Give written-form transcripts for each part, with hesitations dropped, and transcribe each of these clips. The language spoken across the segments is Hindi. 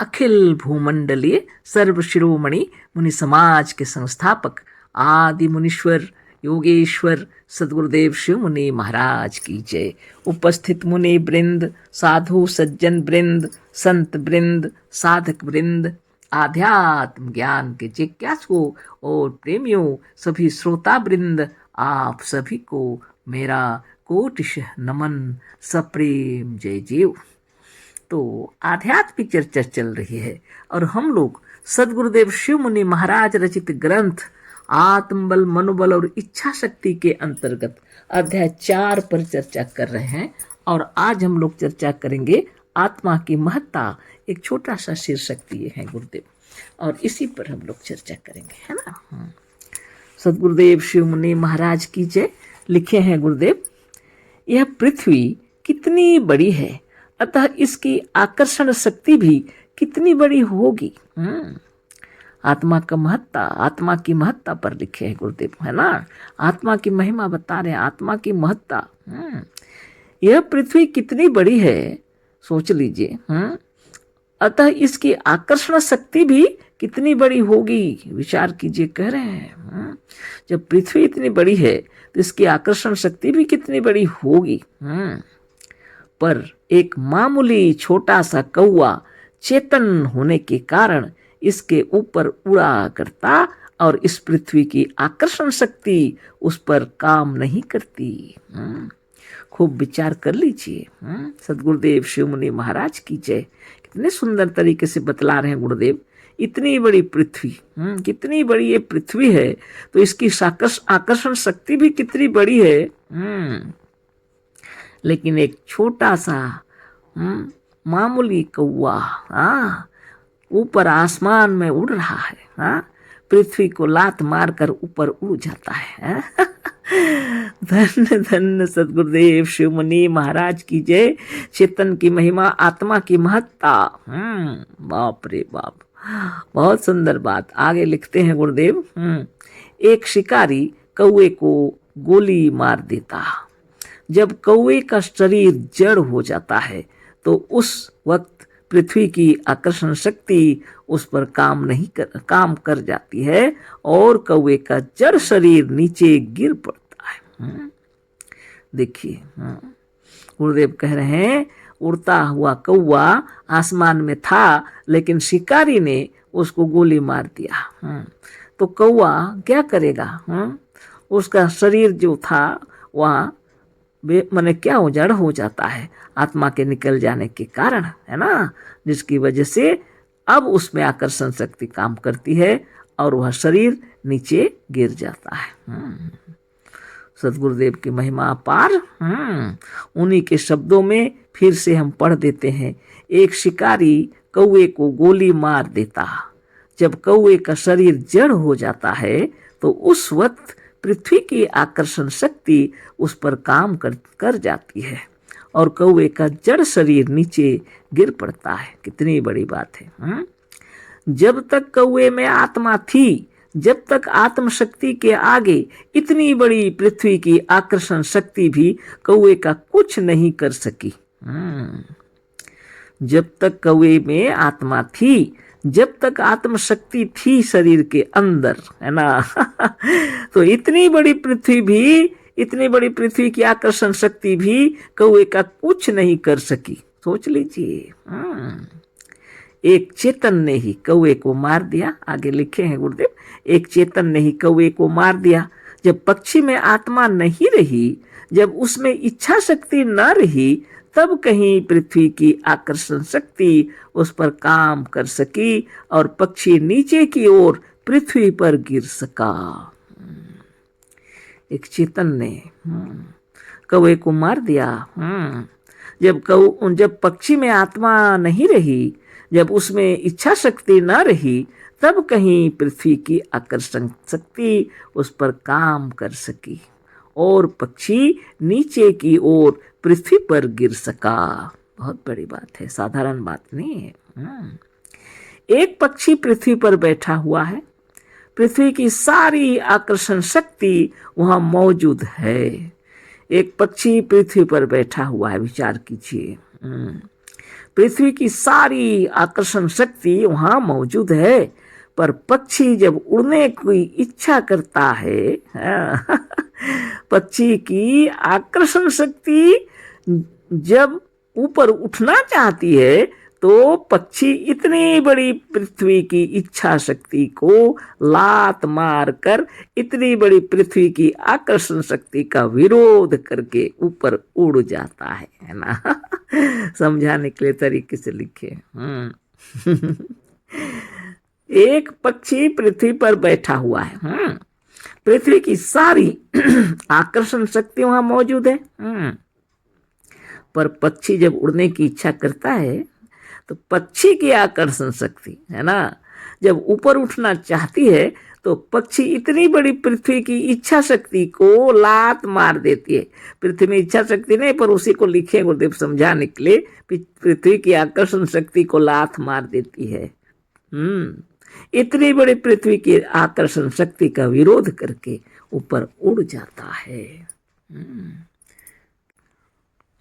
अखिल भूमंडलीय सर्व शिरोमणि मुनि समाज के संस्थापक आदि मुनीश्वर योगेश्वर सदगुरुदेव शिव मुनि महाराज की जय। उपस्थित मुनि वृंद, साधु सज्जन वृंद, संत वृंद, साधक वृंद, आध्यात्म ज्ञान के जिज्ञासुओं और प्रेमियों, सभी श्रोता वृंद, आप सभी को मेरा कोटिशः नमन, सप्रेम जय जीव। तो आध्यात्मिक चर्चा चल रही है और हम लोग सदगुरुदेव शिव मुनि महाराज रचित ग्रंथ आत्मबल, मनोबल और इच्छा शक्ति के अंतर्गत अध्याय 4 पर चर्चा कर रहे हैं। और आज हम लोग चर्चा करेंगे आत्मा की महत्ता। एक छोटा सा शीर्षक दिए हैं गुरुदेव और इसी पर हम लोग चर्चा करेंगे, है ना। सदगुरुदेव शिव मुनि महाराज की जय। लिखे हैं गुरुदेव, यह पृथ्वी कितनी बड़ी है, अतः इसकी आकर्षण शक्ति भी कितनी बड़ी होगी। आत्मा की महत्ता पर लिखे हैं गुरुदेव, है ना। आत्मा की महिमा बता रहे हैं, आत्मा की महत्ता। यह पृथ्वी कितनी बड़ी है, सोच लीजिए। अतः इसकी आकर्षण शक्ति भी कितनी बड़ी होगी, विचार कीजिए। कह रहे हैं जब पृथ्वी इतनी बड़ी है तो इसकी आकर्षण शक्ति भी कितनी बड़ी होगी। पर एक मामूली छोटा सा कौवा चेतन होने के कारण इसके ऊपर उड़ा करता और इस पृथ्वी की आकर्षण शक्ति उस पर काम नहीं करती। खूब विचार कर लीजिए। सदगुरुदेव शिव मुनि महाराज की जय। कितने सुंदर तरीके से बतला रहे हैं गुरुदेव। इतनी बड़ी पृथ्वी, कितनी बड़ी ये पृथ्वी है, तो इसकी आकर्षण शक्ति भी कितनी बड़ी है। लेकिन एक छोटा सा मामूली कौवा ऊपर आसमान में उड़ रहा है, पृथ्वी को लात मारकर ऊपर उड़ जाता है। धन्य धन्य सदगुरुदेव शिव मुनि महाराज की जय। चेतन की महिमा, आत्मा की महत्ता। बाप रे बाप, बहुत सुंदर बात। आगे लिखते हैं गुरुदेव, एक शिकारी कौवे को गोली मार देता। जब कौवे का शरीर जड़ हो जाता है तो उस वक्त पृथ्वी की आकर्षण शक्ति उस पर काम कर जाती है और कौवे का जड़ शरीर नीचे गिर पड़ता है। देखिए, गुरुदेव कह रहे हैं उड़ता हुआ कौवा आसमान में था, लेकिन शिकारी ने उसको गोली मार दिया। तो कौवा क्या करेगा? उसका शरीर जो था वहाँ माने क्या हो, जड़ हो जाता है आत्मा के निकल जाने के कारण, है ना, जिसकी वजह से अब उसमें आकर्षण शक्ति काम करती है और वह शरीर नीचे गिर जाता है। सदगुरुदेव की महिमा अपार। उन्हीं के शब्दों में फिर से हम पढ़ देते हैं। एक शिकारी कौवे को गोली मार देता। जब कौवे का शरीर जड़ हो जाता है तो उस वक्त पृथ्वी की आकर्षण शक्ति उस पर काम कर जाती है और कौवे का जड़ शरीर नीचे गिर पड़ता है। कितनी बड़ी बात है। जब तक कौवे में आत्मा थी, जब तक आत्म शक्ति के आगे इतनी बड़ी पृथ्वी की आकर्षण शक्ति भी कौवे का कुछ नहीं कर सकी। जब तक कौवे में आत्मा थी, जब तक आत्म शक्ति थी शरीर के अंदर, है ना, तो इतनी बड़ी पृथ्वी की आकर्षण शक्ति भी कौवे का कुछ नहीं कर सकी। सोच लीजिए। एक चेतन ने ही कौवे को मार दिया। आगे लिखे हैं गुरुदेव, एक चेतन ने ही कौवे को मार दिया। जब पक्षी में आत्मा नहीं रही, जब उसमें इच्छा शक्ति न रही, तब कहीं पृथ्वी की आकर्षण शक्ति उस पर काम कर सकी और पक्षी नीचे की ओर पृथ्वी पर गिर सका। एक चेतन ने कौवे को मार दिया। जब पक्षी में आत्मा नहीं रही, जब उसमें इच्छा शक्ति न रही, तब कहीं पृथ्वी की आकर्षण शक्ति उस पर काम कर सकी और पक्षी नीचे की ओर पृथ्वी पर गिर सका। बहुत बड़ी बात है, साधारण बात नहीं है। एक पक्षी पृथ्वी पर बैठा हुआ है, पृथ्वी की सारी आकर्षण शक्ति वहां मौजूद है। एक पक्षी पृथ्वी पर बैठा हुआ है, विचार कीजिए। पृथ्वी की सारी आकर्षण शक्ति वहां मौजूद है, पर पक्षी जब उड़ने की इच्छा करता है, पक्षी की आकर्षण शक्ति जब ऊपर उठना चाहती है तो पक्षी इतनी बड़ी पृथ्वी की इच्छा शक्ति को लात मार कर इतनी बड़ी पृथ्वी की आकर्षण शक्ति का विरोध करके ऊपर उड़ जाता है ना। समझाने के लिए तरीके से लिखे। एक पक्षी पृथ्वी पर बैठा हुआ है, पृथ्वी की सारी आकर्षण शक्ति वहां मौजूद है, पर पक्षी जब उड़ने की इच्छा करता है तो पक्षी की आकर्षण शक्ति है ना जब ऊपर उठना चाहती है तो पक्षी इतनी बड़ी पृथ्वी की इच्छा शक्ति को लात मार देती है। पृथ्वी में इच्छा शक्ति नहीं, पर उसी को लिखे गुरुदेव समझाने के लिए, पृथ्वी की आकर्षण शक्ति को लात मार देती है। इतनी बड़ी पृथ्वी की आकर्षण शक्ति का विरोध करके ऊपर उड़ जाता है।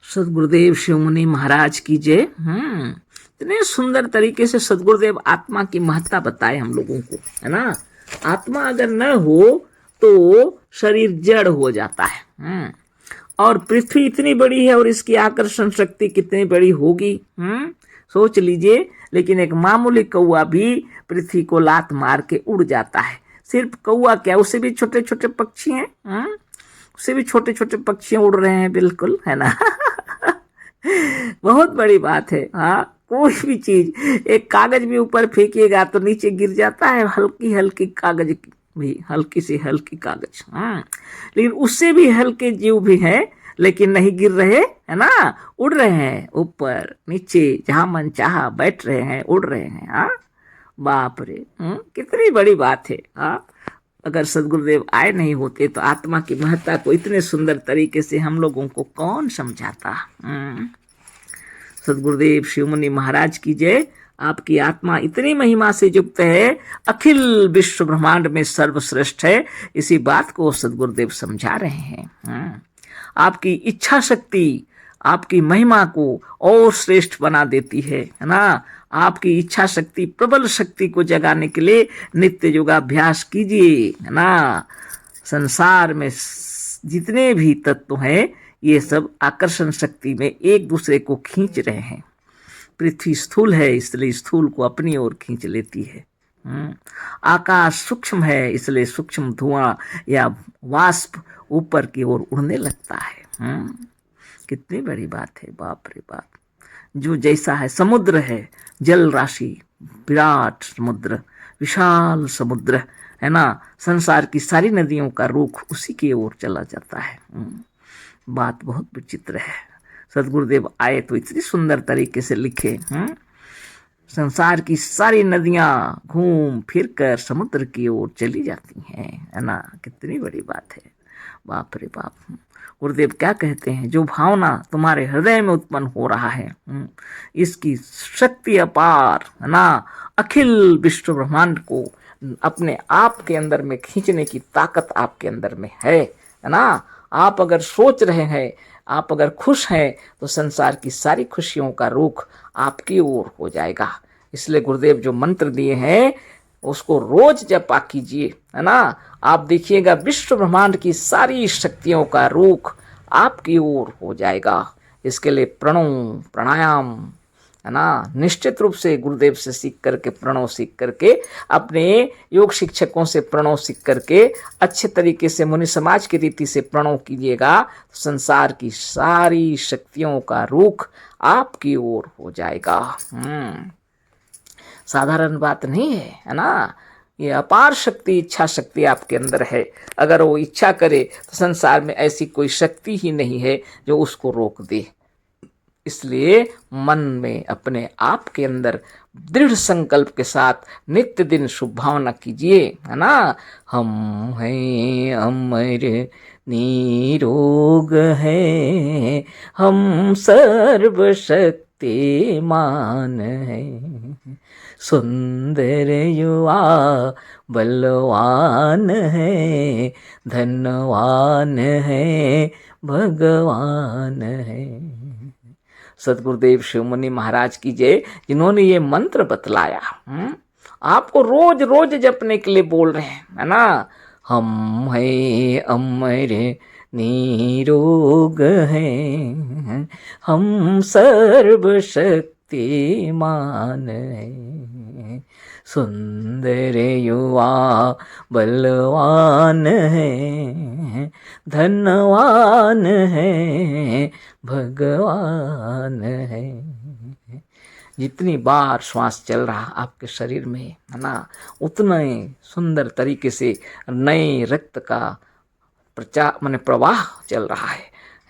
सदगुरुदेव शिव मुनि महाराज की जय। इतने सुंदर तरीके से सदगुरुदेव आत्मा की महत्ता बताए हम लोगों को, है ना। आत्मा अगर न हो तो शरीर जड़ हो जाता है, और पृथ्वी इतनी बड़ी है और इसकी आकर्षण शक्ति कितनी बड़ी होगी, सोच लीजिए। लेकिन एक मामूली कौआ भी पृथ्वी को लात मार के उड़ जाता है। सिर्फ कौआ क्या, उससे भी छोटे छोटे पक्षी हैं, उससे भी छोटे छोटे पक्षी उड़ रहे हैं, बिल्कुल, है ना। बहुत बड़ी बात है। हाँ, कोई भी चीज, एक कागज भी ऊपर फेंकिएगा तो नीचे गिर जाता है, हल्की हल्की कागज भी, हल्की से हल्की कागज, लेकिन उससे भी हल्के जीव भी हैं, लेकिन नहीं गिर रहे, है ना, उड़ रहे हैं ऊपर नीचे, जहां मन चाहा बैठ रहे हैं, उड़ रहे हैं। हाँ, बाप रे, कितनी बड़ी बात है। हाँ, अगर सदगुरुदेव आए नहीं होते तो आत्मा की महत्ता को इतने सुंदर तरीके से हम लोगों को कौन समझाता। सदगुरुदेव शिवमुनि महाराज की जय। आपकी आत्मा इतनी महिमा से युक्त है, अखिल विश्व ब्रह्मांड में सर्वश्रेष्ठ है, इसी बात को सदगुरुदेव समझा रहे हैं। आपकी इच्छा शक्ति आपकी महिमा को और श्रेष्ठ बना देती है ना। आपकी इच्छा शक्ति, प्रबल शक्ति को जगाने के लिए नित्य योगाभ्यास कीजिए, है ना। संसार में जितने भी तत्व हैं ये सब आकर्षण शक्ति में एक दूसरे को खींच रहे हैं। पृथ्वी स्थूल है इसलिए स्थूल को अपनी ओर खींच लेती है। आकाश सूक्ष्म है इसलिए सूक्ष्म धुआं या वाष्प ऊपर की ओर उड़ने लगता है। कितनी बड़ी बात है, बाप रे बाप। जो जैसा है, समुद्र है, जल राशि, विराट समुद्र, विशाल समुद्र, है ना। संसार की सारी नदियों का रुख उसी की ओर चला जाता है। बात बहुत विचित्र है। सदगुरुदेव आए तो इतनी सुंदर तरीके से लिखे। संसार की सारी नदियां घूम फिर कर समुद्र की ओर चली जाती हैं, है ना। कितनी बड़ी बात है, बाप रे बाप। गुरुदेव क्या कहते हैं, जो भावना तुम्हारे हृदय में उत्पन्न हो रहा है इसकी शक्ति अपार, है ना। अखिल विश्व ब्रह्मांड को अपने आप के अंदर में खींचने की ताकत आपके अंदर में है ना। आप अगर सोच रहे हैं, आप अगर खुश हैं तो संसार की सारी खुशियों का रुख आपकी ओर हो जाएगा। इसलिए गुरुदेव जो मंत्र दिए हैं उसको रोज जपा कीजिए, है ना। आप देखिएगा विश्व ब्रह्मांड की सारी शक्तियों का रुख आपकी ओर हो जाएगा। इसके लिए प्रणव प्राणायाम, है ना, निश्चित रूप से गुरुदेव से सीख करके, प्रणव सीख करके, अपने योग शिक्षकों से प्रणव सीख करके अच्छे तरीके से मुनि समाज की रीति से प्रणव कीजिएगा तो संसार की सारी शक्तियों का रुख आपकी ओर हो जाएगा। साधारण बात नहीं है, है ना। ये अपार शक्ति, इच्छा शक्ति आपके अंदर है। अगर वो इच्छा करे तो संसार में ऐसी कोई शक्ति ही नहीं है जो उसको रोक दे। इसलिए मन में अपने आप के अंदर दृढ़ संकल्प के साथ नित्य दिन शुभ भावना कीजिए, है ना। हम हैं अमर निरोग हैं, हम सर्वशक्तिमान हैं, सुंदर युवा बलवान है, धनवान है, भगवान है। सदगुरुदेव शिव मुनि महाराज की जय, जिन्होंने ये मंत्र बतलाया। आपको रोज रोज जपने के लिए बोल रहे हैं, है ना। हम है अमर निरोग हैं, हम सर्वशक्तिमान हैं, सुंदर युवा बलवान है, धनवान है, भगवान है। जितनी बार श्वास चल रहा आपके शरीर में, है ना, उतना ही सुंदर तरीके से नए रक्त का प्रवाह चल रहा है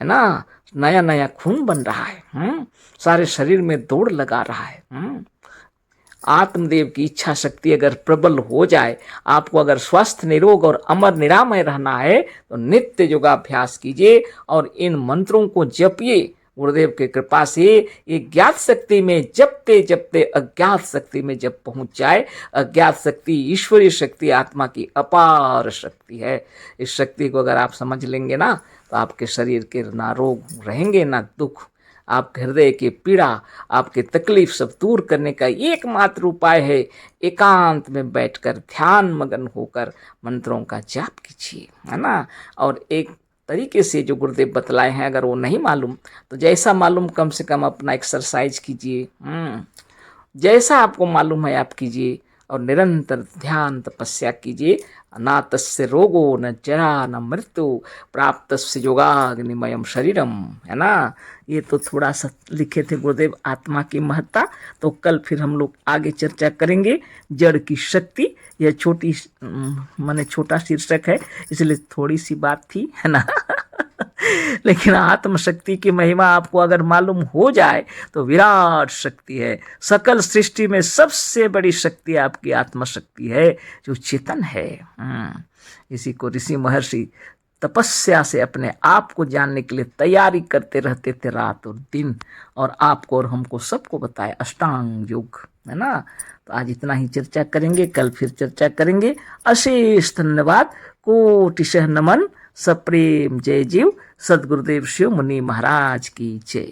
ना। नया नया खून बन रहा है, सारे शरीर में दौड़ लगा रहा है। आत्मदेव की इच्छा शक्ति अगर प्रबल हो जाए, आपको अगर स्वस्थ निरोग और अमर निरामय रहना है तो नित्य योगाभ्यास कीजिए और इन मंत्रों को जपिए। गुरुदेव की कृपा से ये ज्ञात शक्ति में जपते जपते अज्ञात शक्ति में जब पहुंच जाए, अज्ञात शक्ति ईश्वरीय शक्ति आत्मा की अपार शक्ति है। इस शक्ति को अगर आप समझ लेंगे ना, तो आपके शरीर के ना रोग रहेंगे ना दुख। आपके हृदय की पीड़ा, आपकी तकलीफ सब दूर करने का एकमात्र उपाय है एकांत में बैठकर ध्यान मगन होकर मंत्रों का जाप कीजिए, है ना। और एक तरीके से जो गुरुदेव बतलाए हैं, अगर वो नहीं मालूम तो जैसा मालूम कम से कम अपना एक्सरसाइज कीजिए, जैसा आपको मालूम है आप कीजिए और निरंतर ध्यान तपस्या कीजिए। ना तस्य रोगो न जरा न मृत्यु प्राप्तस्य योगाग्निमयम शरीरम, है ना। ये तो थोड़ा सा लिखे थे गुरुदेव आत्मा की महत्ता, तो कल फिर हम लोग आगे चर्चा करेंगे जड़ की शक्ति। यह छोटी माने छोटा शीर्षक है, इसलिए थोड़ी सी बात थी, है ना। लेकिन आत्मशक्ति की महिमा आपको अगर मालूम हो जाए तो विराट शक्ति है। सकल सृष्टि में सबसे बड़ी शक्ति आपकी आत्मशक्ति है, जो चेतन है। इसी को ऋषि महर्षि तपस्या से अपने आप को जानने के लिए तैयारी करते रहते थे रात और दिन, और आपको और हमको सबको बताया अष्टांग योग, है ना। तो आज इतना ही चर्चा करेंगे, कल फिर चर्चा करेंगे। अशेष धन्यवाद, कोटिशः नमन, सप्रेम जय जीव। सदगुरुदेव शिव मुनि महाराज की जय।